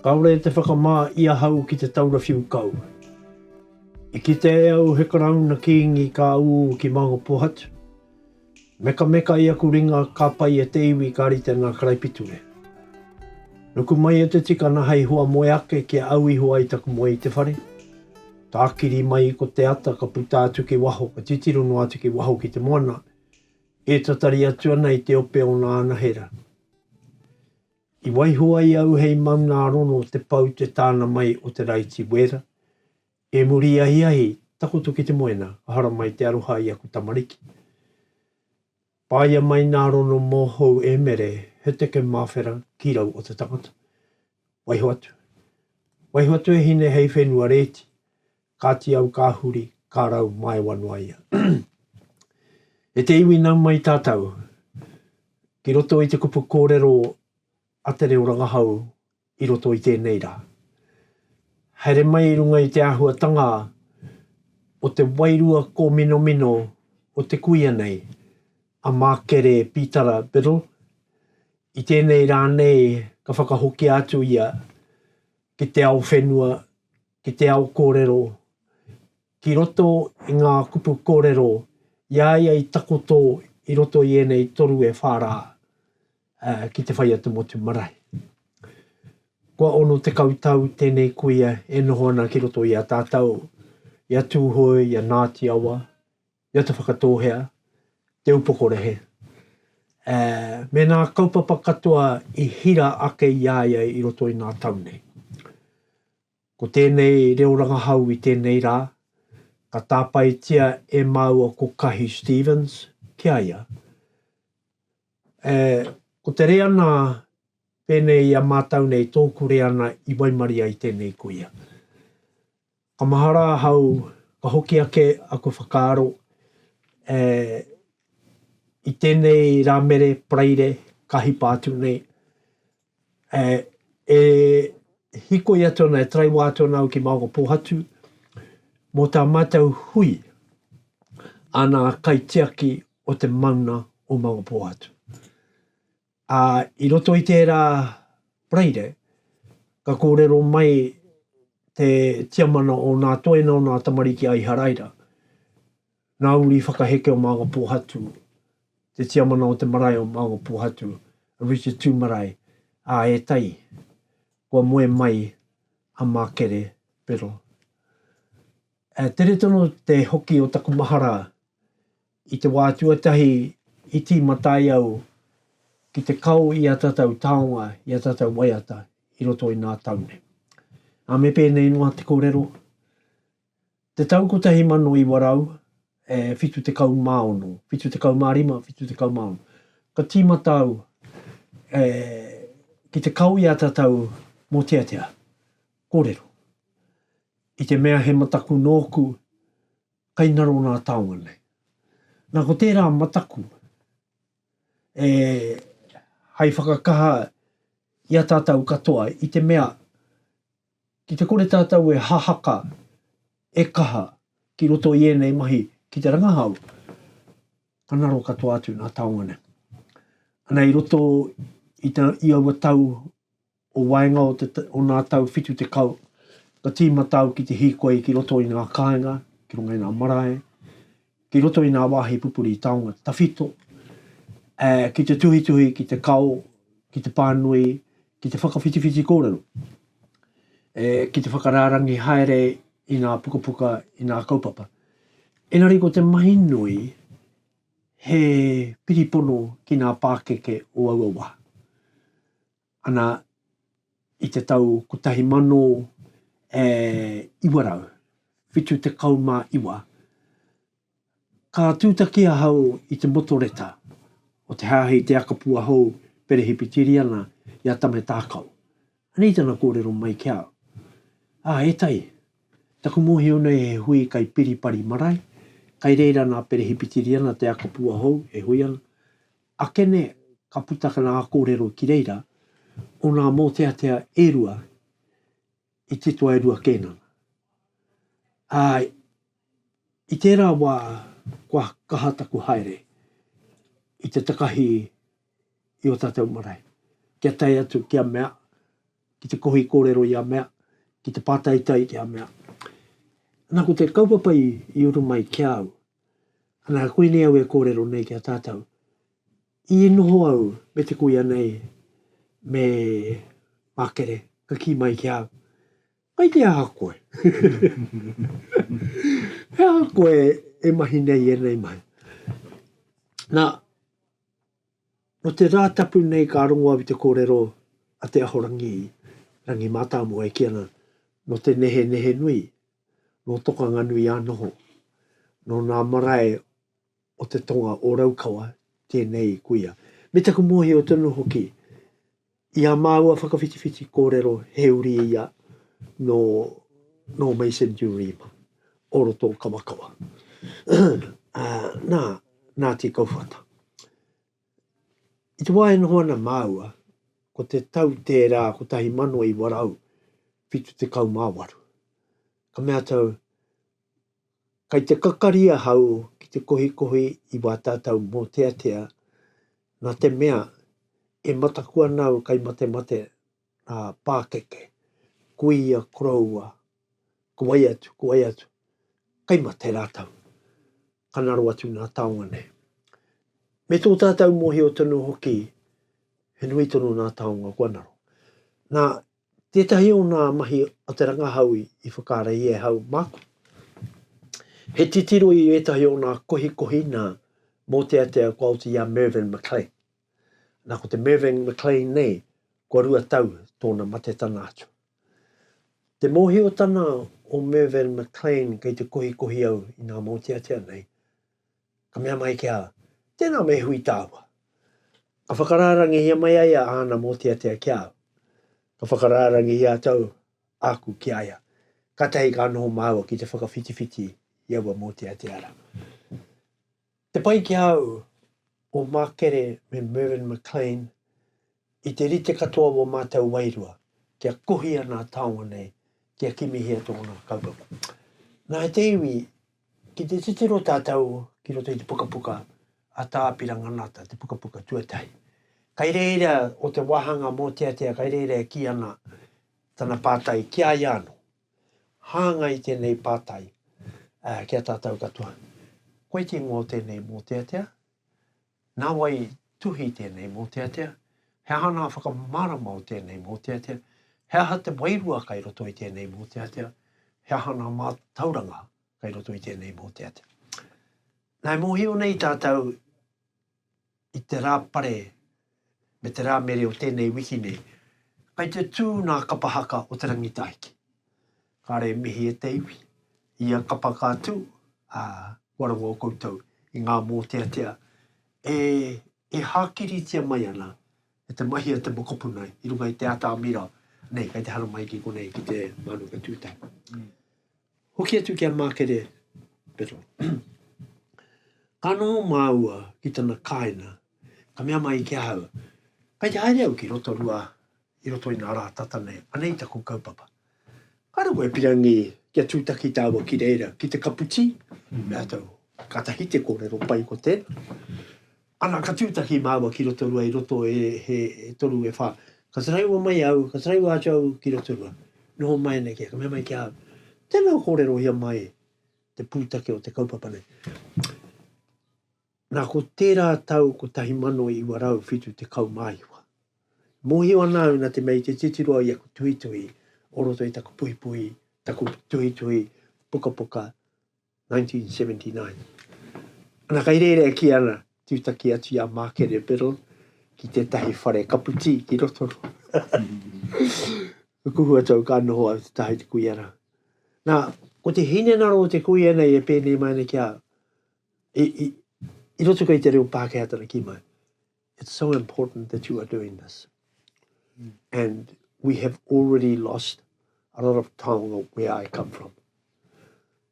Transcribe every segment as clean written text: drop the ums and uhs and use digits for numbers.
Kaore te whakamā ia hau ki te taura whiu kau. I ki te au he karauna kingi ka u ki maunga pohatu. Meka meka ia kuringa ka pai e te iwi ka rite ngā karaipiture. Nuku mai e te tika na hei hua moe ake ki au i hua i taku moe i te whare. Tākiri mai ko te ata ka puta atu ki waho, ka titirono atu ki waho ki te moana. E tatari atu ana i te ope o nā anahera. I waihua i au hei mauna arono te pau te tāna mai o te raiti wera. E muri ahi ahi, takoto ki te moena, ahara mai te aroha i aku tamariki. Pāia mai nā rono mō hou e mere, he teke mawhera ki rau o te tangata. Waiho atu. Waiho atu e hine hei whenua reti. Kāti au ka huri, ka rau mai wanua ia. E te iwi nau mai tātau. Ki roto i te kupu kōrero a te reo rangahau i roto i tēnei rā. Haere mai i runga i te āhuatanga o te wairua ko mino mino o te kuia nei a mākere Pītara Biddle. I tēnei rā nei ka whakahoki atu ia ki te ao whenua, ki te ao kōrero. Ki roto i ngā kupu kōrero, ia i takoto i roto i enei toru e whārā ki te whai atu motu marae. Kua ono te kautau tēnei kuia e noho ana ki roto i a tātau, i a tūhoi, i a Ngāti Awa, i a te whakatōhea, te upokorehe. Me nā kaupapa katoa i hira ake iaia i roto i nā tau nei. Ko tēnei reo rangahau i tēnei rā, ka tāpaitia e maua ko Kahi Stevens, ki aia. Ko te rea nā pēnei a mātau nei tōku rea na i Waimaria i tēnei kuia. Ka mahara hau, ka hoki ake a ko whakaaro i tēnei rā mere praire kahi pātu nei. Hiko i atu ana e trai wātu ana au ki maunga pohatu mō tā mātau hui ana kaitiaki o te mauna o maunga pohatu. I roto i tērā praire, ka kōrero mai te tiamana o nā toena o nā tamariki ai haraira. Nā uri whakaheke o maunga pohatu, te tiamana o te marae o maunga pohatu, Richard Tu Marae, e tai, kua moe mai a Mākere Biddle. Tere tono te hoki o taku mahara i te wā tuatahi i ti matai au ki te kau i a tatau taonga, i a tatau waiata, i roto i nā taune. A me pēnei noa te kōrero. Te tau ko tahi mano i warau, whitu te kau maono, whitu te kau mārima, whitu te kau maono. Ka tīmatau ki te kau i a tatau mō teatea, kōrero. I te mea he mataku nōku, kai naro nā taonga nei. Nā ko tērā mataku, hai whakakaha i a tātou katoa i te mea ki te kore tātou e hahaka e kaha ki roto i enei mahi ki te rangahau ka naro katoa atu nā taonga nei. Ana i roto i aua tau o wainga o nā tau whitu te kau ka tīmatau ki te hikoi ki roto i ngā kāinga, ki runga i ngā marae, ki roto i ngā wāhi pupuri i taonga tawhito, ki te tuhituhi, ki te kau, ki te pānui, ki te whakawhitiwhiti kōrero, ki te whakarārangi haere i ngā pukapuka, i ngā kaupapa. Engari ko te mahinui he piripono ki ngā pākeke o auawa. Ana i te tau ko tahi mano iwarau, whitu te kau mā iwa, ka tūtakia hau i te motoreta o te hahi te akapua hou perehipitiri ana i a tame tākau. Anei tana kōrero mai ki au. E tai, taku mohi ona e hui kai piripari marae, kai reira nā perehipitiri ana te akapua hou e hui ana. Akene ka putaka nā kōrero ki reira o nā mō teatea e rua i titoa e rua kēnanga. I tērā wā kua kahataku haere i te takahi i o tātou marae. Kia tai atu, kia mea, ki te kohi kōrero i a mea, ki te pātaitai ki a mea. Nā ko te kaupapa i uru mai ki au, ana koe ni au e kōrero nei ki a tātou, i noho au me te kuia nei, me makere, ka ki mai ki au. Kai te aha koe. He aha koe e mahi nei e nei mai. Nā, no te rātapu nei ka arongo au i te kōrero a te ahorangi, rangi mātāmu e ki ana, no te nehe nui, no tokanga nui anoho, no nā marae o te tonga o raukawa, tēnei kuia. Me taku mohi o tonu hoki, i a māua whakawhitiwhiti kōrero he uri ia no Mason Jurima, o roto kawakawa. Nā te kauwhata. I te wae noho ana māua, ko te tau tērā, ko tahi mano i warau, whitu te kau māwaru. Ka mea tau, kai te kakaria hau ki te kohi i wā tātou mō tea, nā te mea e matakua nau kai mate pākeke, kuia, kroua, kuai atu, kai mate rātau, kanaro atu nā taonga nei. Me tō tātou mohi o tonu hoki, he nui tonu nā taonga kwanaro. Nā, tētahi o nā mahi o te rangahau i whakara i e hau māku. He titiro i etahi o nā kohi nā mō te ko auti ia Mervyn McLean. Nā ko te Mervyn McLean nei, kua rua tau tōna mate tana atu. Te mohi o tana o Mervyn McLean kei te kohi au i nā mō te nei. Ka mea mai kia, tēnā me hui tāua. Ka whakararangi ia mai aia āna mō te kia au. Ka whakararangi ia tau aku ki aia. Ka tahi ka noho māua ki te whakawhitiwhiti i aua mō te ara. Te pai ki au o Makere me Mervyn McLean i te rite katoa o mātou wairua kia kohi ana taonga nei kia kimihia tōna kaupapa. Nā te iwi, ki te titiro tātou ki roto i te pukapuka a tāpiranga nata, te pukapuka tuatai. Kai reira o te wahanga mō kai reira e ki ana tana pātai ki a iano. Hanga i tēnei pātai kia tātou katoa. Koe te ngō tēnei mō nā wai tuhi tēnei mō he hana whakamarama o tēnei mō he aha te wairua kai roto i tēnei mō he hana mātauranga kai roto i tēnei mō Nai mohi o nei tātou i te rāpare me te rāmere o tēnei wiki nei, kai te tū nā kapahaka o te rangitaiki. Kāre mihi e te iwi, ia kapaka tū, warango o koutou i ngā mō e hākiri tia mai ana, e te mahi a te mokopu nei, i runga i te ata mira, nei, kai te hara mai ki konei ki te manu ka tūtai. Hoki atu kia Makere, Petro. Ka noho māua ki tana kāina, ka mea mai ki hau. Kai te haere au ki roto rua, i roto i nā rā tata nei, anei taku kaupapa. Ka rau e pirangi kia tūtaki tāua ki reira, ki te kaputi, mea tau, ka tahi te kōrero pai ko tēnā. Ana ka tūtaki māua ki roto rua, i roto he toru e whā. Ka saraiwa mai au, ka saraiwa atu au ki roto rua. Noho mai nei kia, ka mea mai ki hau. Tēnā kōrero hia mai, te pūtake o te kaupapa nei. Nā ko tērā tau ko tahi mano i warau whitu te kau māiwa. Mohi o nāu nā te mei te titiroa i aku tuhi, o roto i taku puhi, taku tuhi, puka, 1979. Ana kai reire ki ana, tūtaki atu ia Makere Biddle, ki te tahi whare kaputi ki roto. Kuhua tau ka noho au te tahi te kuiara. Nā, ko te hinenaro o te kuiana i e pēnei mai na kia, I roto kai te reo Pākehā tana ki mai. It's so important that you are doing this. And we have already lost a lot of taonga where I come from.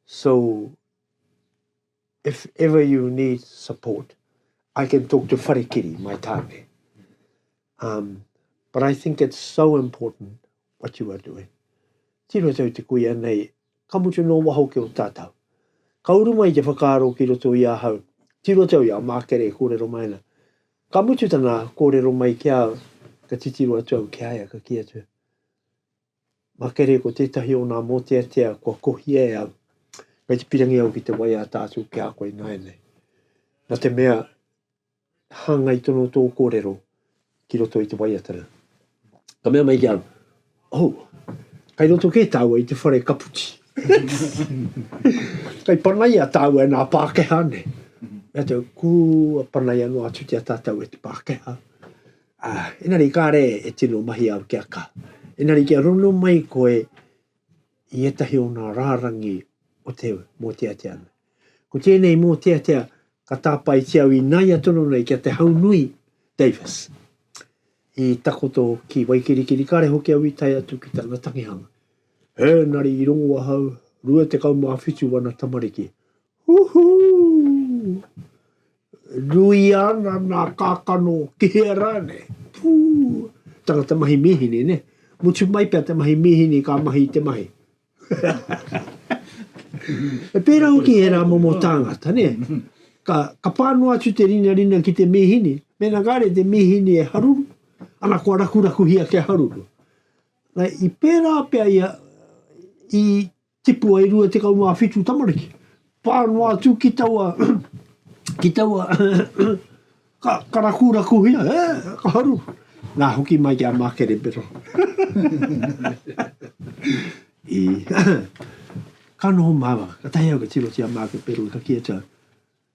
So, if ever you need support, I can talk to Wharekiri, my tāne. But I think it's so important what you are doing. Tino tau te kuia nei, ka mutu no waho ke o tātau. Ka uru mai te whakaaro ki roto i a hau. Tiro tau ia Makere e kōrero mai na. Ka mutu tana kōrero mai kia ka titiro atu au kia ia ka kia tu. makere ko tētahi o nā mōteatea kua kohi e au. Kai te pirangi au ki te wai a tātou ki a koe ngai nei. Nā te mea hanga i tono tō kōrero ki roto i te wai atana. Ka mea mai ki au, kai roto ke tāua i te whare kaputi. Kai panai a tāua e nā Pākehā ne. Mea te kua panai anō atu te a tātou e te Pākehā. Enari kāre e tino mahi au kia ka. Enari kia rono mai koe i etahi o nā rārangi o te mōteatea. Ko tēnei mōteatea ka tāpai te au I nai atono nei kia te Haunui Davis. I takoto ki Waikirikiri kāre hoki au I tai atu ki tāna tangihanga. Nari I rongo a hau, rua te kau maa whitu wana tamariki. Uhu! Rui ana nā kākano ki hea rāne. Tangata mahi mihini ne. Mutu mai pia te mahi mihini ka mahi te mahi. E pēra hoki he rā momo tāngata ne. Ka pānoa atu te rina ki te mihini. Mena kāre te mihini e haruru. Ana kua rakuraku hia ke haruru. Lai I pēra pia ia I tipu ai rua te kau maa whitu tamariki. Pānoa atu ki taua ka rakuraku hia, ka haru. Nā hoki mai ki a mākere pero. Ka noho māwa, ka tahi au ka tiro ti a mākere pero ka kia tau.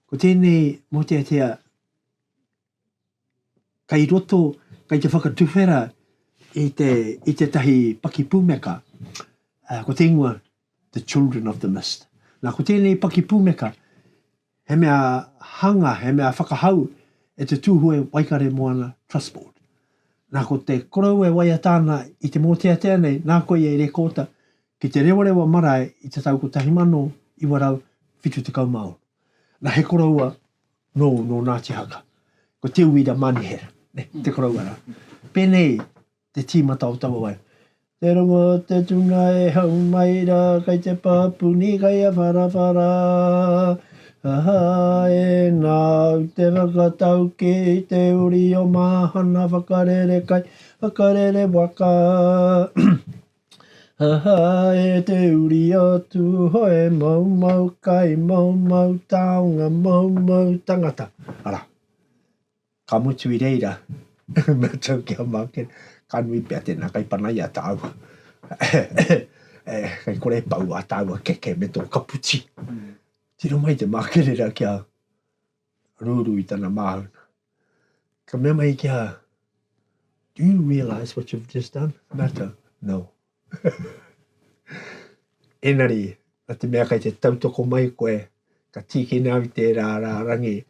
Ko tēnei mōteatea, kai roto, kai te whakatuwhera I te tahi paki pūmeka. Ko te ingoa, the children of the mist. Nā ko tēnei paki pūmeka, he mea hanga, he mea whakahau, e te tūhue Waikare Moana Trust Board. Nā ko te korau e waia tāna I te mōteatea nei, nā koe e rekota, ki te rewarewa marae I te tau ko tahi mano I warau whitu te kaumao. Nā he koraua no Ngāti Haka. Ko te uira manihera, ne, te koraua rā. Pēnei, te tīmata o tawa wai. Te rongo te tuna e hau mai rā, kai te papuni kai a wharawhara. E nāu te whakatau ki te uri o mahana whakarere kai, whakarere waka. E te uri atu hoe mau kai, mau taonga, mau tangata. Ara, ka mutu I reira. Mea tau ki a mākere. Ka nui pia tēnā kai panai a tāua. Kai kore pau a tāua keke me tō kaputi. Tiro mai te mākere rā kia rūru I tana māhuna. Ka mea mai kia, do you realise what you've just done? Mata, no. Enari, a te mea kai te tautoko mai koe, ka tiki nāwi te rārangi,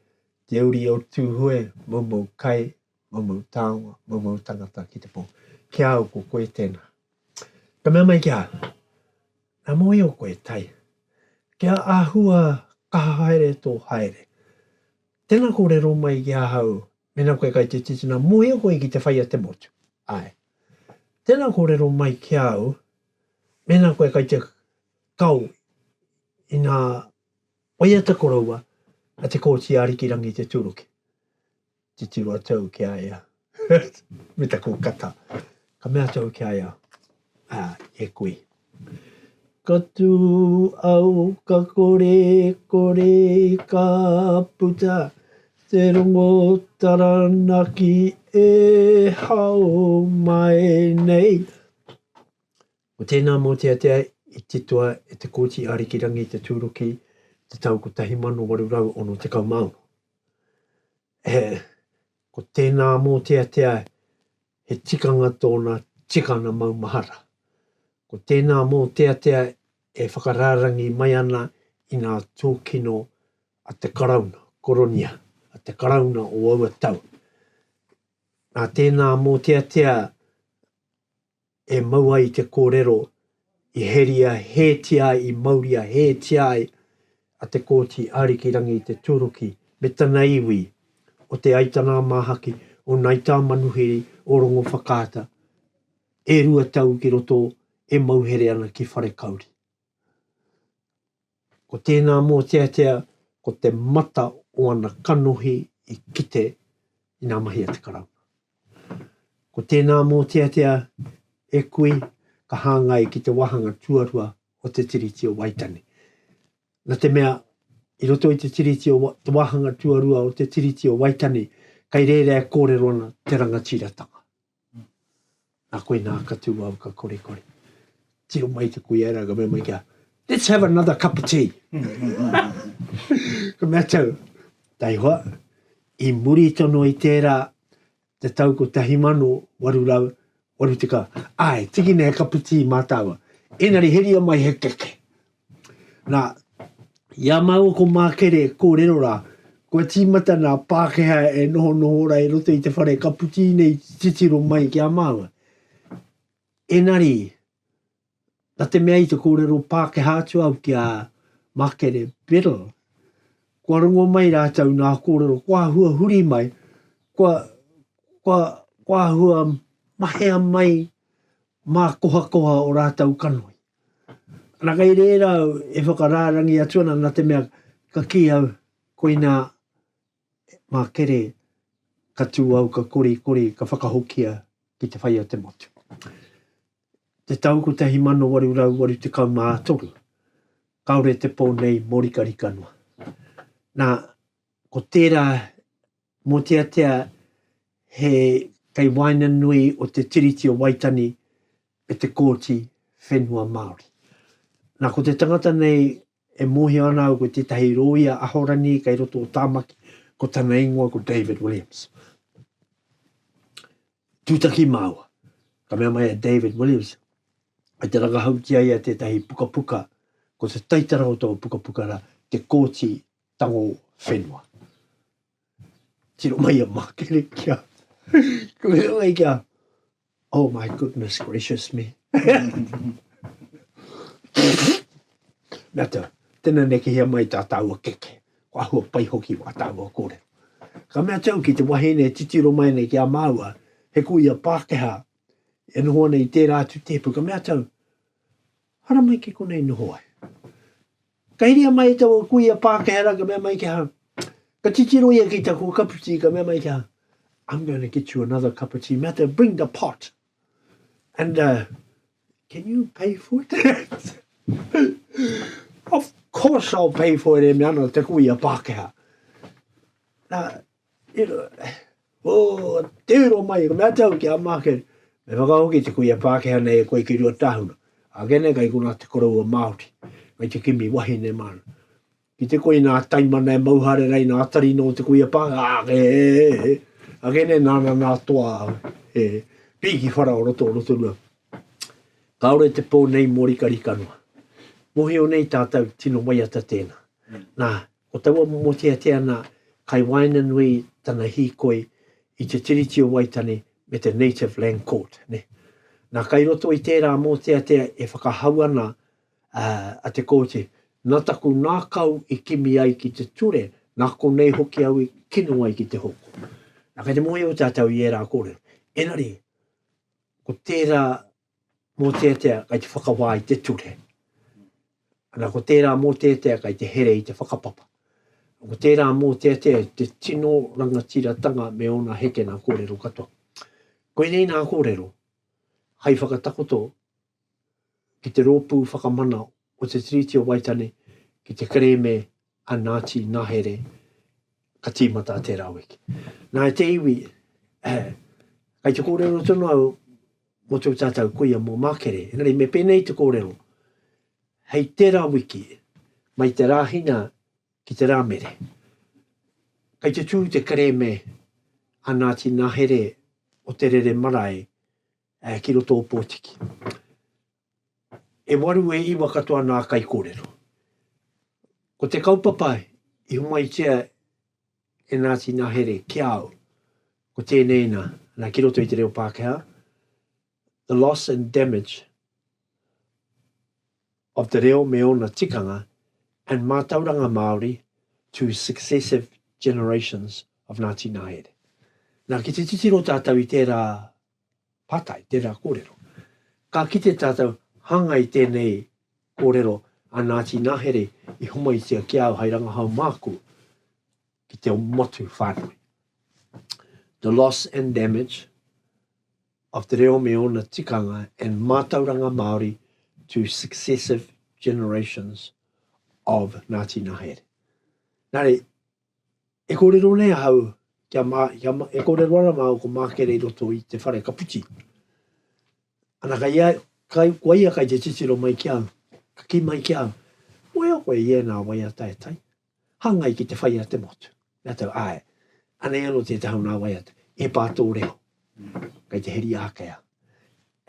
te uri o tūhue, mau kai, mau taonga, mau tangata ki te pō. Kia au ko koe tēnā. Ka mea mai kia, nā moe o koe tai. Kia āhua ka haere tō haere. Tēnā kōrero mai ki āhau, mena koe kai te titina moe o koe ki te whaia te motu. Ai. Tēnā kōrero mai ki au, mena koe kai te kau I nā waiata koraua a te kōti arikirangi te turuki. Te tiro tau ki aia. Me ta ko kata. Ka mea tau ki aia. E kui. Ka tū au ka kore ka puta. Te rongo taranaki e hau mai nei. O tēnā mōteatea I titua e te kōti arikirangi te tūruki te tau ko tahi mano warurau ono te kaumauno. Ko tēnā mōteatea he tikanga tōna tikana maumahara. Ko tēnā mōteatea e whakarārangi mai ana I nā tōkino a te karauna, koronia, a te karauna o aua tau. Nā tēnā mōteatea e maua I te kōrero I heria hetia I mauria hetia a te kōti arikirangi te tūruki me tana iwi o te aitana mahaki o naita manuhiri o rongo whakata e rua tau ki roto e mauhere ana ki whare kauri. Ko tēnā mōteatea ko te mata o ana kanohi I kite I nā mahi a te karauna. Ko tēnā mōteatea e kui ka hāngai ki te wahanga tuarua o te tiriti o Waitani. Nā te mea, i roto i te tiriti o te wahanga tuarua o te tiriti o Waitani, kai rerea kōrero ana te rangatiratanga. Nā koe nā katu au ka kore kore. Tiro mai te koe era, ka mea mai kia, let's have another cup of tea. Ka mea tau, tai hoa, i muri tono i tērā, te tau ko tahi mano, waru rau, waru te ka, ai, tiki nei cup of tea mātawa. Enari heria mai he keke. Nā, ia mau ko mākere kōrero rā, kua tīmata nā Pākehā e noho rai roto i te whare cup of tea nei titiro mai ki a maua. Enari, nā te mea i te kōrero Pākehā atu au ki a mākere Biddle. Kua rongo mai rātau nā kōrero, kua hua huri mai, kua hua mahea mai mā koha o rātau kanoi. Nā kai reira e whakarārangi atuana nā te mea ka ki au koina mā kere ka tū au ka kori ka whakahokia ki te whai o te motu. Te tau ko tahi mano waru te kau mā toru. Kaore te pō nei morikarika noa. Nā, ko tērā mō tea he kai waina nui o te tiriti o Waitani e te kōti whenua Māori. Nā ko te tangata nei e mohi ana au ko te tahi roia ahorani kai roto o tāmaki ko tana ingoa ko David Williams. Tūtaki māua, ka mea mai a David Williams, ai te rangahauti ai a te tahi puka ko te taitara o tō puka ra, te kōti tango whenua. Tiro mai a mākere kia. Ko mea mai kia, oh my goodness gracious me. Mea tau, tēnā neki hea mai tā tāua keke. Ko ahua pai hoki wa tāua kore. Ka mea tau ki te wahine titiro mai nei ki a māua, he kui a Pākehā, e noho nei tērā atu tepu. Ka mea tau, hara mai ke konei noho ai. Ka iria mai tau kui a Pākehā, ka mea mai ki ha, ka titiro ia ki ta ko cup of tea, ka mea mai ki ha, I'm going to get you another cup of tea. Mea tau, bring the pot. And can you pay for it? Of course I'll pay for it, e mea ana te kui a Pākehā. Nā, tēro mai, ka mea tau ki a mākere. Me whakahoki te kui a Pākehā nei e koe ki rua tāhuna. A gene kai kuna te korau a Māori. Mai te kimi wahine mana. Ki te koe nā taimana e mauhare rei nā atari no te kui a Pākehā. A gene nāna nā toa. Piki whara o roto rua. Kaore te pō nei morikarika noa. Mohi o nei tātou tino waiata tēnā. Nā, o taua mo tea nā kai waina nui tana hikoi i te tiriti o Waitani me te Native Land Court. Ne? Nā kai roto i tērā mo tea e whakahau ana a te kōti. Nā taku nā kau i kimi ai ki te ture, nā ko nei hoki au i kino ai ki te hoko. Nā kai te mohi o tātou i era kore. Enari, ko tērā mo tea kai te whakawā i te ture. Ana ko tērā mō tētea kai te here i te whakapapa. Ko tērā mō tētea te tino rangatiratanga me ona heke nā kōrero katoa. Koe nei nā kōrero, hai whakatakoto ki te rōpū whakamana o te tiriti o Waitani ki te kareme a Ngāti Nahere ka tīmata a tērā wiki. Nā e te iwi, kai te kōrero tono au mo tō tātou kuia mō mākere. Enari me pēnei te kōrero, hei tērā wiki, mai te rāhina ki te rāmere. Kai te tū te kareme a Ngāti Nahere o te rere marae ki roto o Pōtiki. E waru e iwa katoa nā kai kōrero. Ko te kaupapa i humaitia e Ngāti Nahere ki au, ko tēnei nā ki roto i te reo Pākehā, the loss and damage of te reo me ona tikanga and mātauranga Māori to successive generations of Ngāti Nahere. Nā ki te titiro tātou i tērā patai, tērā kōrero. Ka ki te tātou hanga i tēnei kōrero a Ngāti Nahere i humaitia ki au hai rangahau māku ki te motu whānui. The loss and damage of te reo me ona tikanga and mātauranga Māori to successive generations of Ngāti Nahere. Nare, e kōrero nei hau, e kōrero ara mau ko mākere I roto I te whare kaputi. Ana kai ia kai te titiro mai ki au, ka ki mai ki au, moe koe ia nā waia tai tai. Hangai ki te whaia te motu. Nā tau, ai, ana ano te tahau nā waia te, e pātō reo. Kai te heri ākea,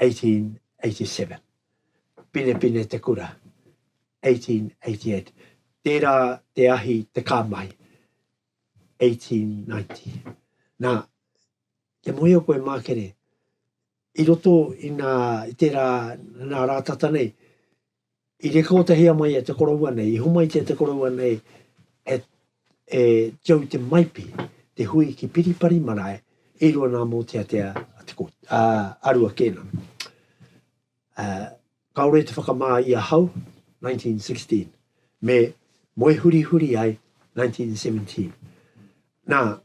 1887. Pine te kura, 1888. Tērā te ahi te kāmai, 1890. Nā, ke moe koe mākere, I roto I tērā nā rātata nei, I reko te hea mai te korua nei, I humai te korua nei, jau te maipi, te hui ki piripari marae, I rua nā mō te arua kēna. Kaore te whakamā I a hau, 1916, me moe huri ai, 1917. Nā,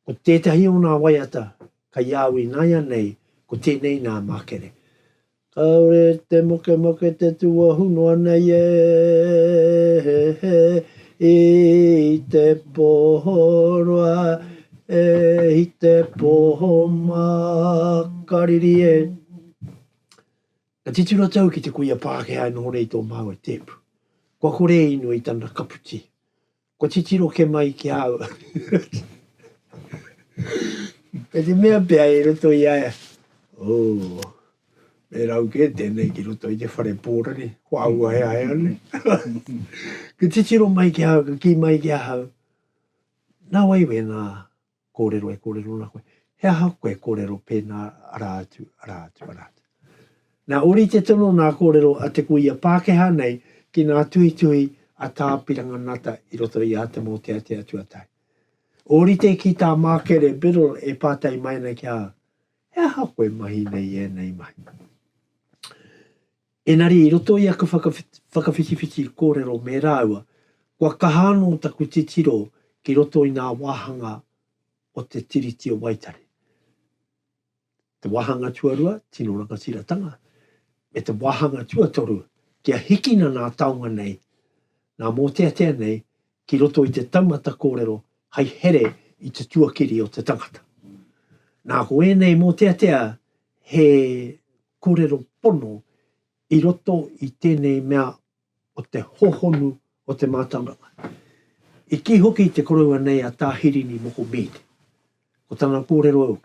ko tētahi o nā waiata, ka iāwi nāia nei, ko tēnei nā mākere. Kaore te moke te tua hunua nei I te pohoroa, I te poho makariri Ka titira tau ki te kuia Pākehā no rei tō mau e tepu. Kua kore inu I tana kaputi. Kua titiro ke mai ki hau. Ka te mea pēa I roto I aia. Me rau ke tēnei ki roto I te whare pōrani. Kua aua hea hea ne. Ka titiro mai ki hau, ka ki mai ki hau. Nā waiwe nā kōrero nā koe. Hea hau koe kōrero pēnā arātu. Nā ori te tono nā kōrero a te kuia Pākehā nei ki nā tuhi a tā piranga nata I roto I a te mō te tuatai. Ori te ki tā mākere biro e pātai mai nei ki a hea hakoe mahi nei nei mai. Enari I roto I a ka whakawhitiwhiti kōrero me rāua, kua kahano taku titiro ki roto I nā wāhanga o te tiriti o Waitare. Te wāhanga tuarua, tino ranga tiratanga. Me te wāhanga tuatoru, kia hikina nā taonga nei, nā mōtea nei, ki roto I te taumata kōrero, hai here I te tuakiri o te tangata. Nā ko nei mōtea he kōrero pono, I roto I tēnei mea o te hohonu o te mātauranga. I ki hoki te korua nei a tā hirini moko mīte. Ko tana kōrero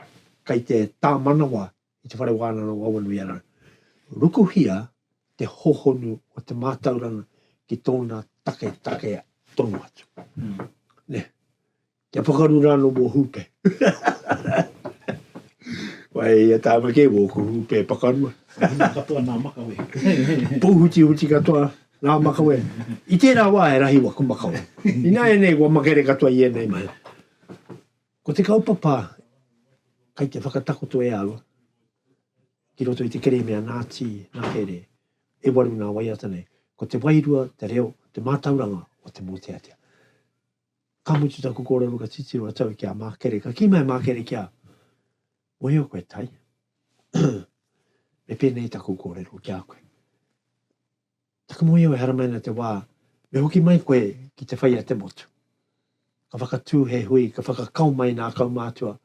kai te tā manawa I te whare wānana o awanui ana. Rukuhia te hohonu o te mātauranga ki tōna take tonu atu. Ne, kia pakaru rāno mō hupe. Wai, ia tāmake mō ku hupe pakarua. Katoa nā makawe. Puhuti katoa nā makawe. I tērā wā e rahi waku makawe. I nā e nei kua makere katoa I e nei mai. Ko te kaupapa, kai te whakatakoto e awa. Ki roto I te kere mea Ngāti Nahere, e waru nā waiata nei, ko te wairua, te reo, te mātauranga o te mōteatea. Ka mutu taku kōrero ka titiro a tau ki a mākere, ka ki mai mākere ki a, moe o koe tai. Me pēnei taku kōrero ki a koe. Taka moe o e haramaina te wā, me hoki mai koe ki te whaia te motu. Ka whakatū he hui, ka whakakau mai nā kaumātua,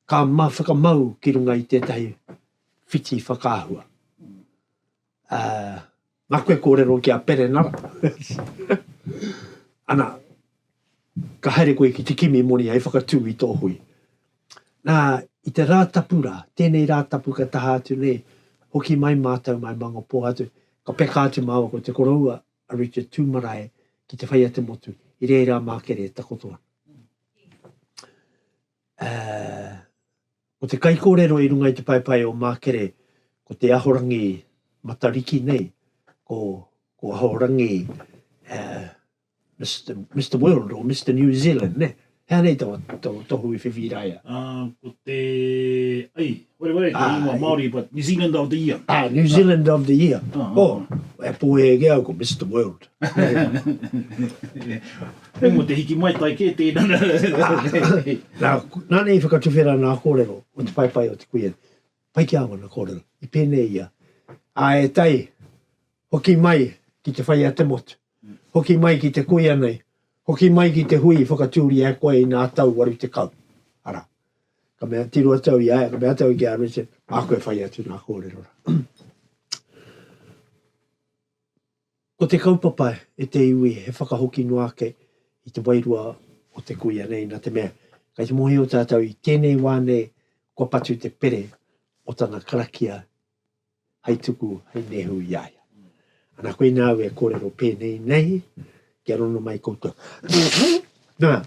ka whakamau ki runga I tētahi whiti whakāhua. Ngā koe kōrero ki a pere nara. Ana, ka haere koe ki te kimi moni ai whakatū I tō hui. Nā, I te rātapura, tēnei rātapu ka taha atu nei, hoki mai mātau mai manga pō atu, ka peka atu māua ko te koroua a Richard Tūmarae ki te whaia te motu, I reira mākere takotoa. Ko te kaikōrero I runga I te paipai o mākere, ko te ahorangi matariki nei, ko ahorangi Mr. World or Mr. New Zealand, ne? Hea nei tō hui whiwhiraia. Ko te... ware, ingoa Māori, but New Zealand of the Year. New Zealand of the Year. E pōhe e gea ko Mr. World. Mo te hiki mai tai ke tēnā. Nā nei whakatuwhera nā kōrero o te paipai o te kuia. pai ki awana kōrero, I pēnei ia. A e tai, hoki mai ki te whai a te motu. Hoki mai ki te kuia nei. Hoki mai ki te hui whakatūri e koe I nā tau waru te kau. Ara. Ka mea tiru atau I aia, ka mea atau I ki a Richard, a koe whai atu nā kōrero. Ko te kaupapa e te iwi, he whakahoki noa ake I te wairua o te kuia nei na te mea. Kai te mohi o tātou I tēnei wāne kua patu te pere o tana karakia hei tuku, hei nehu I aia. Ana koe nāu e kōrero pēnei nei, kia rono mai koutou. Nā,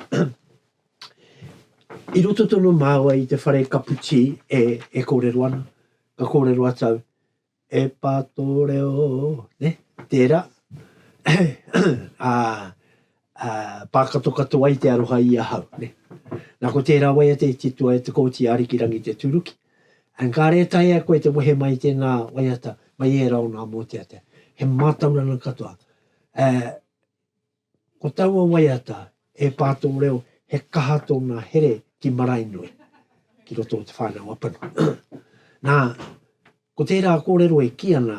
I roto tono māua I te whare kapuchi e kōrero ana. Ka kōrero atau, e pātō reo, ne, tērā. Pākato ai te aroha I a hau, ne. Nā ko tērā wai a te titua e te kōti arikirangi te turuki. An kā rea tai a koe te wehe mai tēnā waiata, mai e rau nā mō te ate. He mātaurana katoa. Ko taua waiata e pātō reo he kaha tōna here ki marainui. Ki roto o te whānau apanu. Nā, ko tērā kōrero e ki ana,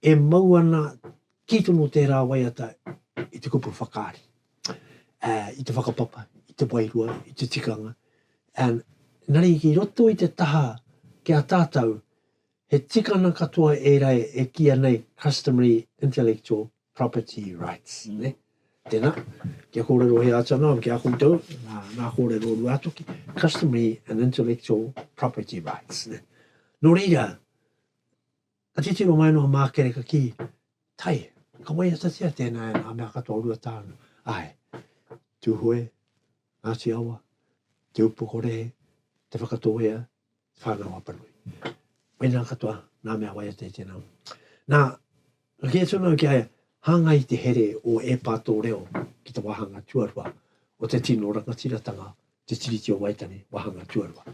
e mau ana ki tono tērā waiata I te kupu whakaari. I te whakapapa, I te wairua, I te tikanga. Nari ki roto I te taha ki a tātou, he tikana katoa e rai e kia nei customary intellectual property rights. Ne? Tēnā, kia kōrero he atana, kia koutou, nā kōrero ruatoki, customary and intellectual property rights. Ne? Nō reira, a te tiro mai no mākere ka ki, tai, ka wai atatia tēnā e nā mea katoa rua tāna. Ai, tūhoe, Ngāti Awa, te upu kore, te whakatoea, te whānau apanui. Wai nā katoa, nā mea wai ate tēnā. Nā, kia tūnau ki aia, hanga I te here o e pātō reo ki te wahanga tuarua o te tino rangatiratanga, te tiriti o waitane, wahanga tuarua.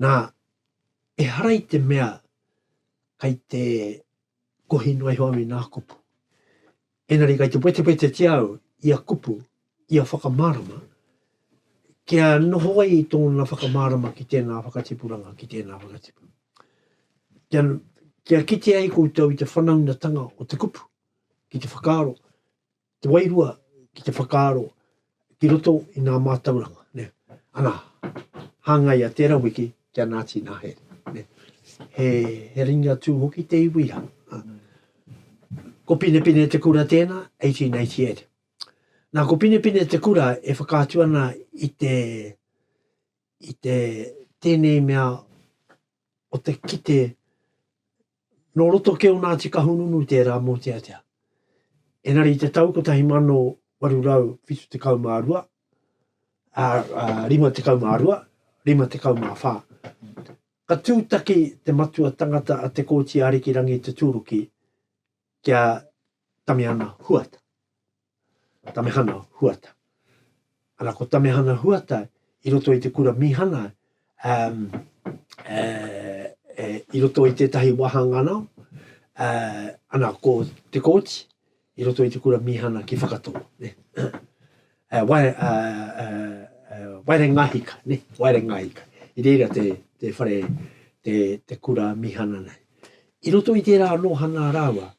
Nā, e harai te mea kai te kohi noai hoami nā kupu. Enari kai te pete te au, ia kupu, ia whakamārama, kia noho ai tōna whakamārama ki tēnā whakatipuranga, ki tēnā whakatipu. Kia kite ai koutou I te whanaunatanga o te kupu, ki te whakaaro, te wairua, ki te whakaaro, ki roto I nā mātauranga. Ne? Ana, hangai a tērā wiki, kia Ngāti Nahere. Ne? He ringa tū hoki te iwira. Ko pine te kura tēnā, 1888. Nā ko pine te kura e whakātu ana I te tēnei mea o te kite no roto ke o Ngāti Kahungunu tērā mō te atea. Enari te tau ko tahi mano warurau whitu te kaumārua, rima te kaumārua, rima te kaumāwhā. Ka tūtaki te matua tangata a te kōti arikirangi te tūruki kia tamihana huata. Tamihana huata. Ana ko tamihana huata I roto I te kura mihana I roto I te tahi wahangana ana ko te kōti I roto I te kura mihana ki whakatō. Ne? Waire ngahika. Ne? Waire ngahika. I reira te whare te kura mihana nei. I roto I tērā lohana rāua,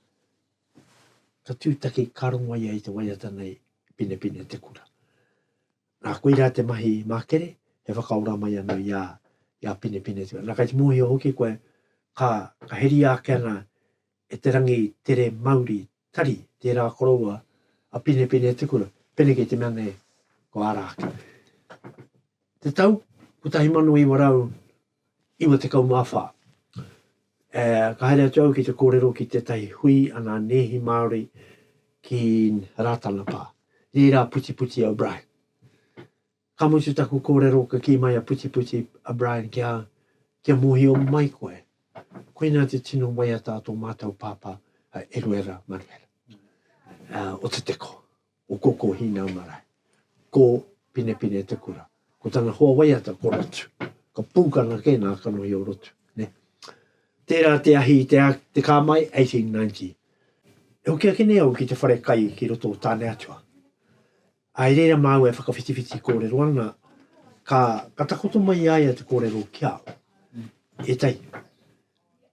ka tūtaki karonga ia I te waiata nei pine te kura. Nā koe rā te mahi mākere, he whakaora mai anu ia pine te kura. Nā kai te mohi o hoki koe, ka heri ake ana e te rangi tere Māori tari, tērā koroua a pine te kura, pene kei te mea nei ko ara ake. Te tau, ko tahi manu I warau, iwa te kaumawha. Ka haere atu au ki te kōrero ki te tahi hui ana nehi Māori ki Rātana pā. Rira Puti O'Brien. Ka mutu taku kōrero ka ki mai a Puti O'Brien kia mohi o mai koe. Koe nā te tino waiata tō mātau pāpā Eruera Manuela. O te teko, o koko hina marai. Ko pine te kura. Ko tana hoa waiata ko rotu. Ka pūkana ke nā kano I o rotu. Tērā te ahi te kāmai, 1890. E hoki ake nei au ki te whare kai ki roto o tāne atua. Ai reira māu e whakawhitiwhiti kōrero ana, ka takoto mai aia te kōrero ki au. E tai,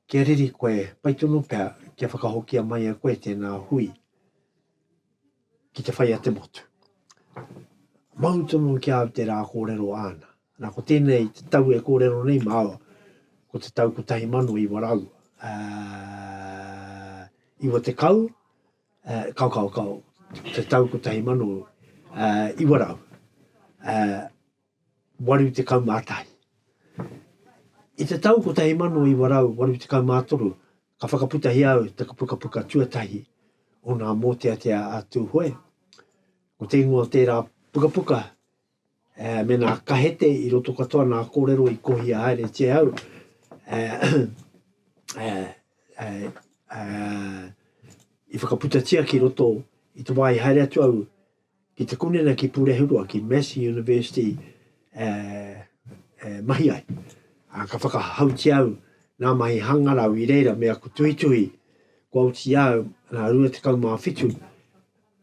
kia riri koe, pai tono pēr, kia whakahokia mai a koe tēnā hui, ki te whai a te motu. Mau tono kia au te rā kōrero āna. Nā ko tēnei te tau e kōrero nei māua, ko te tau ko tahi manu i warau. Iwa te kau, kau, te tau ko tahi manu i warau. Waru te kau mātai. I te tau ko tahi manu i warau, waru te kau mātoru, ka whakaputahi au te puka tuatahi o nā mōteatea a tūhoe. Ko te ingoa tērā puka, me nā kahete i roto katoa nā kōrero i kohi a haere te au. I whakaputatia ki roto i te wai haere atu au ki te kunena ki Purehurua, ki Massey University mahi ai. Ka whakahauti au nā mahi hangarau i reira mea ko tuhi ko auti au nā rua te kau maa whitu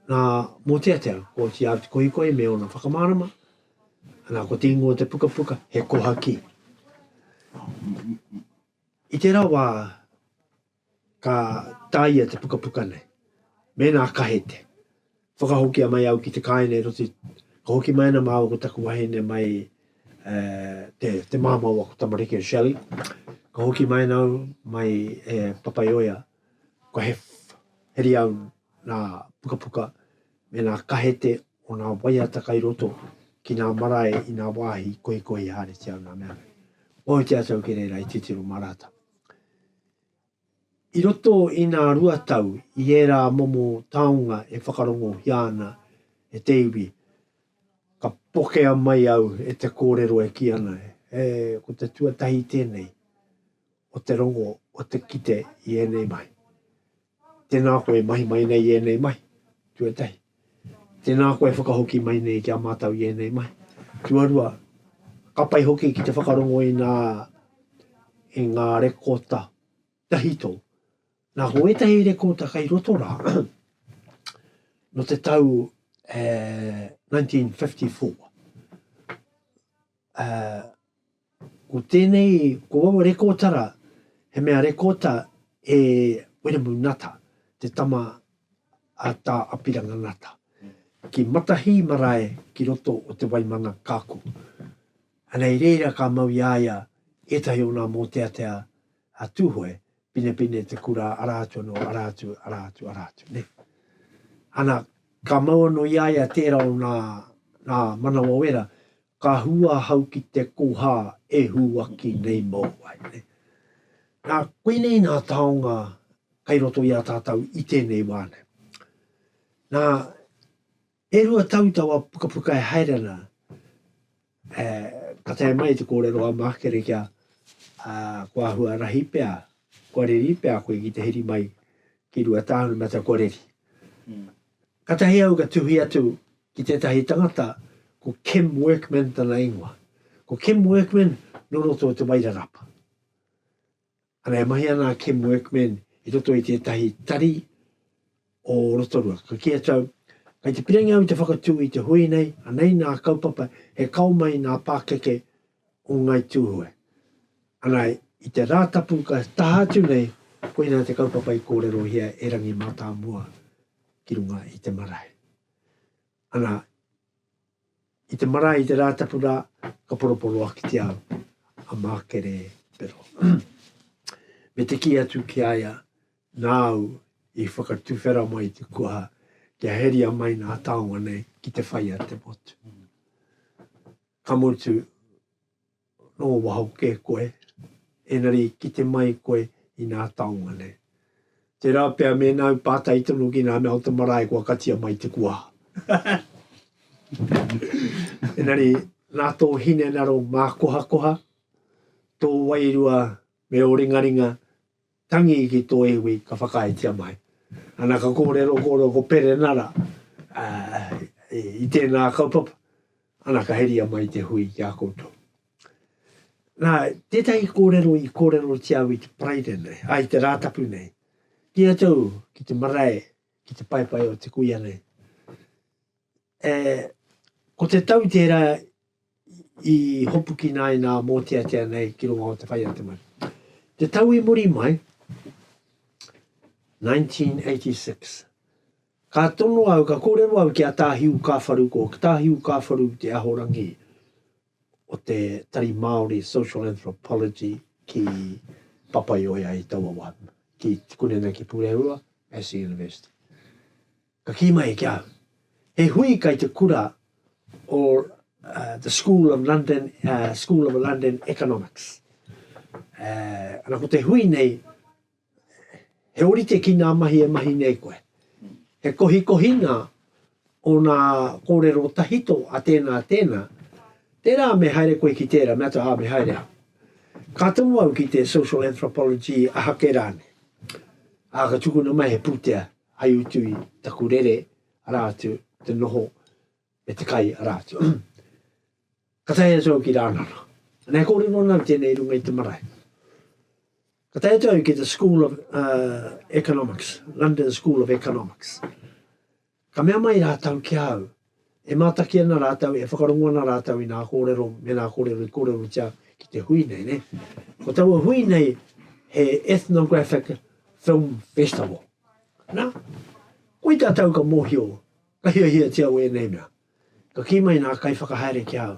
nā mōteatea ko auti au te koe me ona whakamārama nā ko te ingoa te puka he koha ki. I te rawa ka taia te puka nei me nā kahete whakahokia mai au ki te kaine roti ka hoki mai na māu ko taku wahine mai te māmaua ko Tamariki and Shelley. Ka hoki mai nau mai Papaioia. Ko heri au nā puka me nā kahete o nā waiata kai roto ki nā marae i nā wāhi koe haere te au nā mea. O te atau ki reira i titiro marata. I roto i nā rua tau i era momo taonga e whakarongo hiana e teiwi. Ka pokea mai au e te kōrero e ki ana ko te tuatahi tēnei o te rongo o te kite i enei mai. Tēnā koe mahi mai nei i enei mai, tuatahi. Tēnā koe whakahoki mai nei kia mātau i enei mai. Tuarua, ka pai hoki ki te whakarongo i ngā rekota tahito. Nā hoetahi rekota kai roto rā. No te tau 1954. Ko tēnei, ko wawa rekotara, he mea rekota e Wiremu Ngata, te tama a tā apiranga ngata. Ki matahi marae ki roto o te waimanga kāku. Ana i reira ka mau iaia etahi o nā mōteatea a tūhoe, pine te kura arātu no arātu. Ne? Ana ka mau no iaia tērā o nā manawa wera, ka hua hau ki te koha e hua ki nei mō ai. Ne? Nā koe nei nā taonga kai roto i a tātau i tēnei wāne. Nā e rua tautaua puka e hairana, ka tae mai te kōrero a mākere kia kua hua rahi pēa, kua reri pēa koe ki te heri mai ki rua tānu mata kua reri. Ka tahi au ka tuhi atu ki tētahi tangata ko Kim Workman tana ingoa. Ko Kim Workman no roto o te Wairarapa. Ana e mahi ana Kim Workman i roto i tētahi tari o Rotorua. Ka kia tau, kai te pirangi au te whakatū i te hui nei, anei nā kaupapa he kaumai nā pākeke o ngai tūhue. Ana i te rātapu ka tahatu nei, koe nā te kaupapa i kōrero hia e rangi mātā mua ki runga i te marae. Ana, i te marae i te rātapu rā, ka poroporo aki te au, a mākere pero. Me te ki atu ki aia, nāu i whakatuwhera mai te kuaha, kia heria mai nā taonga nei ki te whai a te motu. Ka motu, no wahau ke koe, enari ki te mai koe i nā taonga nei. Te rāpea me nau pātai tonu ki nā mea o te marae kua katia mai te kuaha. Enari, nā tō hine naro mā koha, tō wairua me o ringaringa, tangi i ki tō ewi ka whakaetia mai. Ana ka kōrero ko pere nara i tēnā kaupapa, ana ka heria mai te hui ki a koutou. Nā, tētai kōrero i kōrero te au i te praire nei, ai te rātapu nei. Kia tau ki te marae, ki te paipai o te kuia nei. Ko te tau tērā i hopu ki nai nā mōteatea nei ki runga o te whai a te mari. Te tau I muri mai, 1986. Ka tono au, ka kōrero au ki a tāhiu ka wharu ko, ka tāhiu ka wharu te ahorangi o te tari Māori social anthropology ki Papaioia I taua wā, ki kunena ki Pūrehua, Massey University. Ka ki mai ki au. He hui kai te kura o the School of London Economics. Ana ko te hui nei, he ori te ki ngā mahi e mahi nei koe. He kohina o ngā kōrero tahito a tēnā. Tērā me haere koe ki tērā, me ata me haere au. Ka tamu au ki te social anthropology a hake rāne. A ka tukuna mai he putea hai utui taku rere a rātu, te noho me te kai a rātu. Ka tae atau ki rānana. Nē kōrero nau tēnei runga I te marae. Ka tae atau ki the School of Economics, London School of Economics. Ka mea mai rātau ki au. E mātaki ana rātau, e whakarongo ana rātau I nā kōrero, me nā kōrero tia ki te hui nei, ne? Ko taua hui nei he Ethnographic Film Festival. Nā? Koe tātau ka mōhio, ka hia tia we nei mea. Ka ki mai nā kai whakahaere ki au.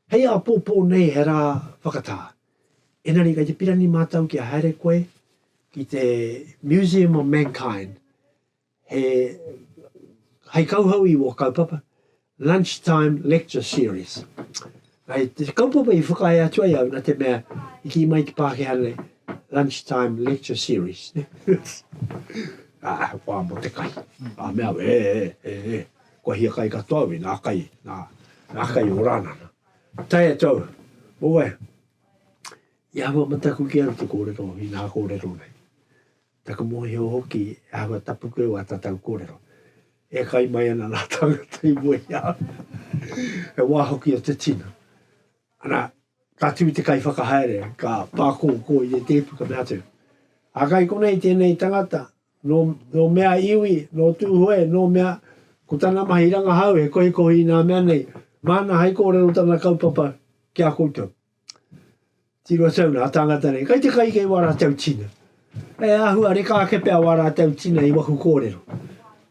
Hei a pōpō nei he rā whakatā. Enari kai te pirani mātau ki a haere koe, ki te Museum of Mankind, hei kauhau I o kaupapa, Lunchtime Lecture Series. Hei te kaupapa I whakae atua iau na te mea I ki mai ki Pākehane Lunchtime Lecture Series. Wā mo te kai. Mea, kua hia kai katoa I nā kai o rānana. Tai atau, moe, Ia hua mataku ki anu te kōrero I nā kōrero nei. Taka mohi o hoki e hawa tapuke o a tatau kōrero. E kai mai ana nā tangata I moe ia. E wā hoki o te tina. Ana, ka tui te kai whakahaere, ka pāko ko I te tepu ka mea tau. A kai konei tēnei tangata, no mea iwi, no tūhoe, no mea, ko tana mahi ranga hau, he kohi nā mea nei, mana hai kōrero tana kaupapa ki a koutou. Tiro sauna, a tangata nei, kai te kai kei wara tau tina. E ahu are ka ke pēa wara tau tina I waku kōrero.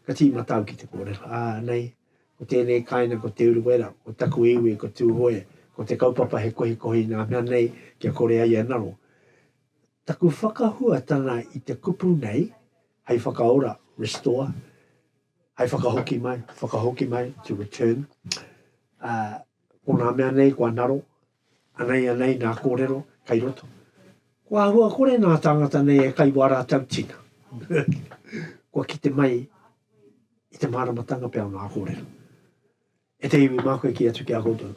Ka tīma tau ki te kōrero. Nei, ko tēnei kaina, ko te uruwera, ko taku iwi, ko tūhoe, ko te kaupapa he kohi nā mea nei, kia kore ai anaro. Taku whakahua tana I te kupu nei, hei whakaora, restore, hei whakahoki mai, to return. Ko nā mea nei, kua naro, anei nā kōrero, kai roto. Kua hua kore nā tangata nei e kai wara tau tina. Kua ki te mai I te māramatanga pēo nā kōrero. E te iwi mākoe ki atu ki a koutou.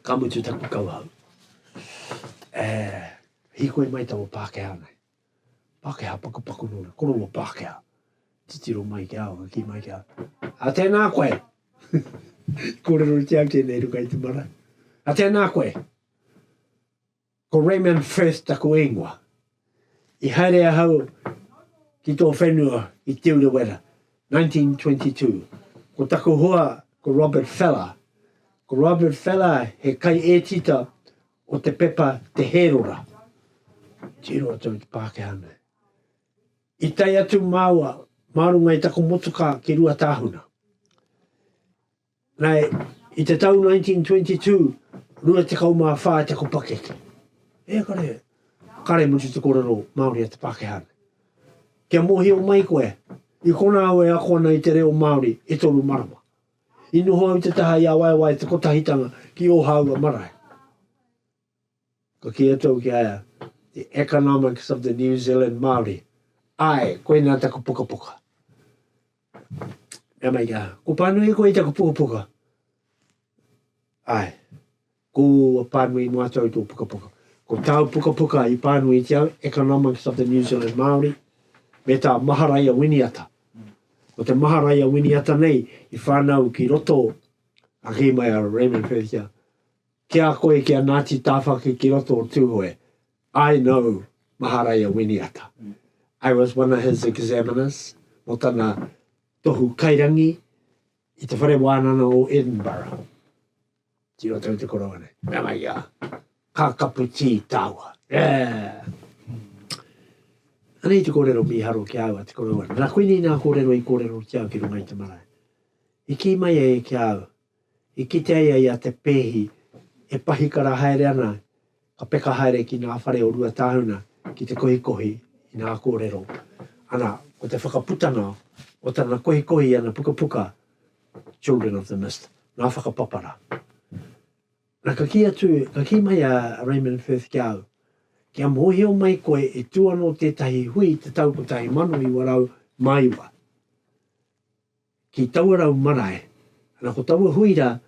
Ka mutu taku kauhau. Hikoe mai tau Pākehā nei. Pākehā paku nuna, kono o Pākehā. Titiro mai ki au, ki mai ki au. A tēnā koe. Kōrero te au tēnei ruka I te mara. A tēnā koe, ko Raymond Firth taku ingoa. I haere a hau ki tō whenua I te urawera, 1922. Ko taku hoa, ko Robert Feller. Ko Robert Feller he kai e tita o te pepa te herora. Tiro atau te Pākehā nei. I tai atu māua, marunga I taku motuka ki rua tāhuna. Nei, I te tau 1922, rua te kaumā whā te ko pakeke. Kare mutu te kōrero Māori a te Pākehā. Kia mohi o mai koe, I kona au e ako ana I te reo Māori e toru marama. I noho au te taha I a waiwai te kotahitanga ki o haua marae. Ka ki atau ki aia, the economics of the New Zealand Māori. Ai, koe nā taku puka. E mai kia, ko pānui koe I taku puka. Ai, ko pānui mua tau tō puka. Ko tau puka I pānui te au, economics of the New Zealand Māori, me tā maharaia winiata. Ko te maharaia winiata nei, I whānau ki roto, a ki mai a Raymond Firth kia. Kia koe kia Ngāti Tāwhaki ki roto o tūhoe. I know maharaia winiata. I was one of his examiners, mo tana tohu kairangi, I te whare wānana o Edinburgh. Tiro tau te koroa nei. Mea mai ia, ka kapu tī tāua. Anei te kōrero mi haro ki aua te kōrero wana. Nā koe ni nā kōrero i kōrero ki au ki runga i te marae. I ki mai e ki au. I ki te aia i a te pēhi e pahi kara haere ana. Ka peka haere ki nā whare o rua tāhuna ki te kohi kohi i nā kōrero. Ana, ko te whakaputanga o tana kohi kohi ana puka puka. Children of the Mist. Nā whakapapara. Nā ka ki atu, ka ki mai a Raymond Firth ki au. Kia mohio mai koe e tuano tētahi hui te tau ko tahi manu i warau maiwa. Ki tauarau marae. Ana ko taua hui ra,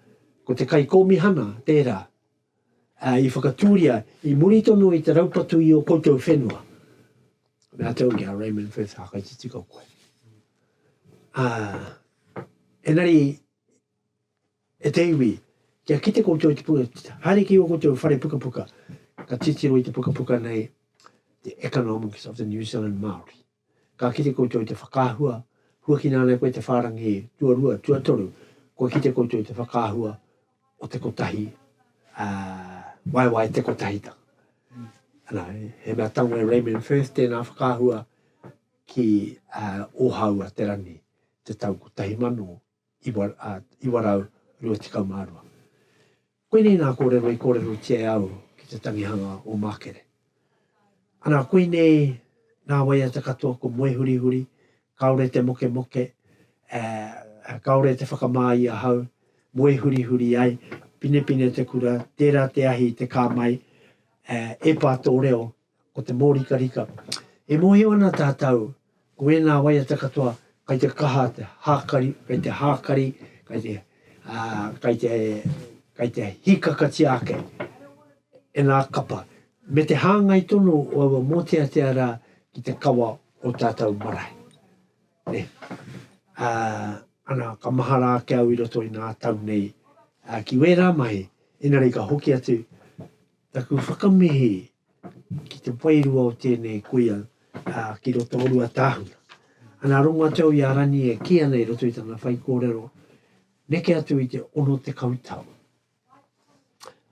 ko te kai kōmihana tērā. I whakatūria, i muri tono i te raupatu i o koutou whenua. Nā tau ki a Raymond Firth hakai te tika koe. Enari, e te iwi, kia kite koutou i te puka, haere ki o koutou whare puka puka. Ka titiro i te puka puka nei, the economics of the New Zealand Māori. Ka kite koutou i te whakāhua, hua ki nāne koe te whārangi tuarua, tuatoru, koe kite koutou i te whakāhua o te kotahi, waiwai te kotahi ta. Ana, he mea taunga Raymond Firth tēnā whakāhua ki ohaua te rangi, te tau kotahi manu i warau rua tikau mārua. Koe nei nā kōrero i kōrero tia au, te tangihanga o Mākere. Ana koe nei nā waia te katoa ko moe huri huri, kaore te moke moke, kaore te whakamā i a hau, moe huri huri ai, pine pine te kura, tērā te ahi te kāmai, e pātō reo, ko te mōrika rika. E mohe ana tātau, koe nā waia te katoa, kai te kaha, te hākari, kai te hikakati ake, e nā kapa. Me te hāngai tono o awa motea te ara ki te kawa o tātou marae. Ne. Ana ka mahara ake au i roto i nā tau nei. Ki wera mai, enari ka hoki atu, taku whakamihi ki te wairua o tēnei kuia ki roto o rua tāhuna. Ana ronga tau i arani e kia nei roto i tana whai kōrero, neke atu i te ono te kautau.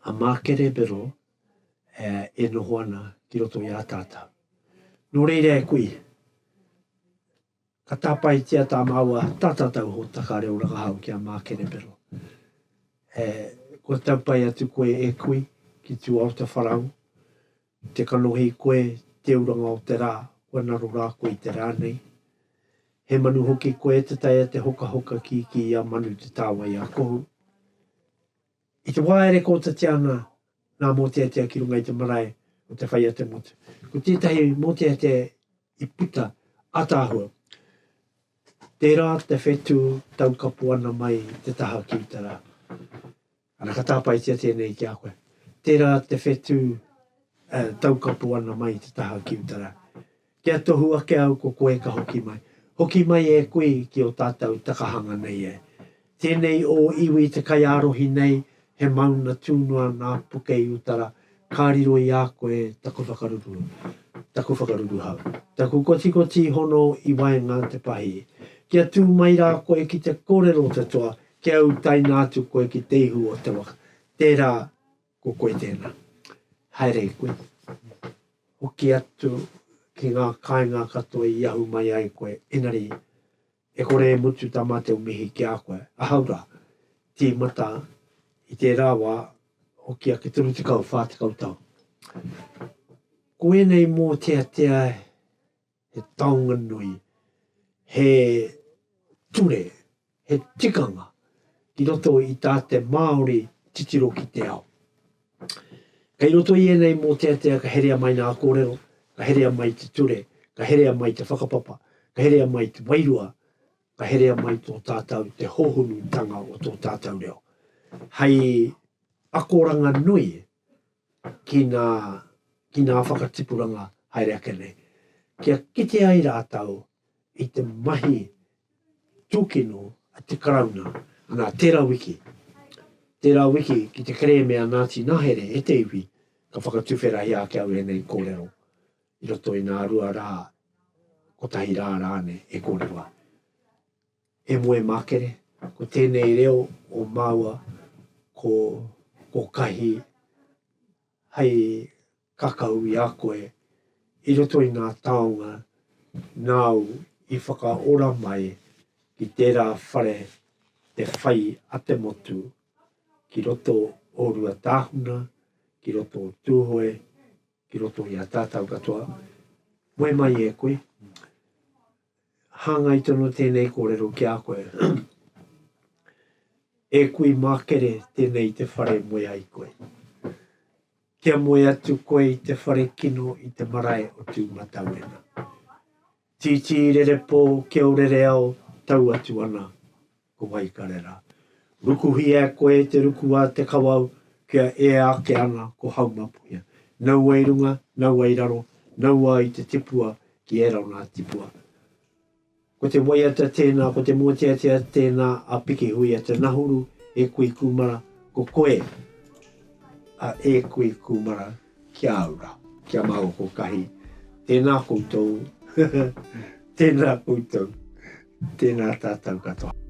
A Mākere bero, e noho ana ki roto i a tātau. Nō reire e kui, ka tāpai tia tā maua tātātau ho takareo rakahau ki a Mākere bero. Ko taupai atu koe e kui ki tu au te wharau, te kanohi koe, te uranga o te rā, koe naro rā koe i te rā nei. He manu hoki koe te taia te hoka hoka ki a manu te tāwai a kohu. I te waere ko te tiana, nā mōtea ki runga i te marae o te whaia te motu. Ko tētahi mōtea i puta atāhua. Tērā te whetū taukapu ana mai te taha ki te rā. Ana ka tāpai tia tēnei ki a koe. Tērā te whetū taukapu ana mai te taha ki te rā. Kia tohu ake au ko koe ka hoki mai. Hoki mai e koe ki o tātou takahanga nei e. Tēnei o iwi te kai arohi nei, he mauna tūnua nā puke i utara, kāriro i a koe taku whakaruru hau. Taku koti hono i waenga te pahi. Kia tū mai rā koe ki te kōrero te toa, kia au tai nātu koe ki te ihu o te waka. Tērā ko koe tēnā. Haere koe. Hoki atu ki ngā kāinga katoa i ahu mai ai koe. Enari, e kore e mutu tā mate o mihi ki a koe. Ahaura, ti mata, i te rāwa o ki a ke turu tikau whātikau tau. Koe nei mō tea he taonga nui, he ture, he tikanga, ki roto i tā te Māori titiro ki te ao. Kei roto i nei mō tea ka herea mai nā kōrero, ka herea mai te ture, ka herea mai te whakapapa, ka herea mai te wairua, ka herea mai tō tātou te hohunu tanga o tō tātou reo. Hei akoranga nui ki nā whakatipuranga haere ake nei. Kia kite ai rātau i te mahi tūkino a te karauna, ana tērā wiki. Tērā wiki ki te kere mea Ngāti Nahere e te iwi, ka whakatuwhera hi ake au e nei kōrero. I roto i nā rua rā, kotahi rā rāne e kōreroa. E moe Mākere, ko tēnei reo o Māua, ko kahi hei kakau i a koe i roto i ngā taonga nāu i whakaora mai ki tērā whare te whai a te motu ki roto o rua tāhuna, ki roto o tūhoe, ki roto i a tātou katoa. Moe mai e koe. Hanga i tono tēnei kōrero ki a koe. E koe mākere tēnei te whare moe ai koe. Kia moe atu koe i te whare kino i te marae o tū matauena. Titi rere pō ke o rere ao tau atu ana ko Waikarera. Rukuhi e koe te ruku a te kawau kia e ake ana ko haumapuia. Nau ai runga, nau ai raro, nau ai te tipua ki e rau nā tipua. Ko te waiata tēnā, ko te motiatia tēnā a piki hui a te nahuru e koe kumara ko koe a e koe kumara kia aura, kia mau ko kahi. Tēnā koutou, tēnā koutou, tēnā tātou katoa.